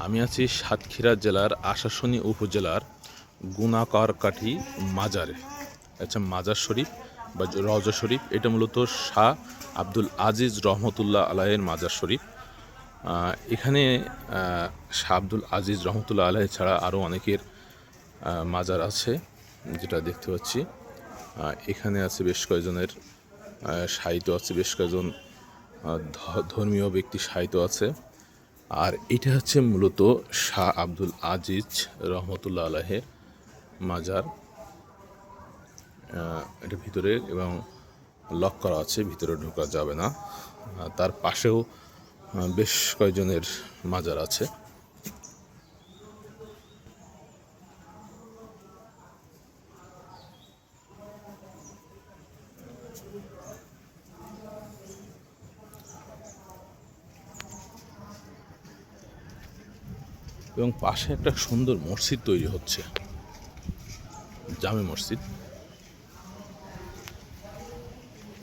আমি আছি সাতক্ষীরা জেলার আশাশুনি উপজেলার গুণাকারকাঠি মাজারে। আচ্ছা, মাজার শরীফ বা রওজা শরীফ, এটা মূলত শাহ আব্দুল আজিজ রহমতুল্লাহ আলাইয়ের মাজার শরীফ। এখানে শাহ আব্দুল আজিজ রহমতুল্লাহ আলাহি ছাড়া আরও অনেকের মাজার আছে, যেটা দেখতে পাচ্ছি। এখানে আছে বেশ কয়েকজনের সাহিত্য আছে, বেশ কয়েকজন ধর্মীয় ব্যক্তি সাহিত্য আছে। আর এটা হচ্ছে মূলত শাহ আব্দুল আজিজ রহমতুল্লাহ আলাহের মাজার। এটা ভিতরে এবং লক করা আছে, ভিতরে ঢোকা যাবে না। তার পাশেও বেশ কয়েকজনের মাজার আছে। এবং পাশে একটা সুন্দর মসজিদ তৈরি হচ্ছে, জামে মসজিদ।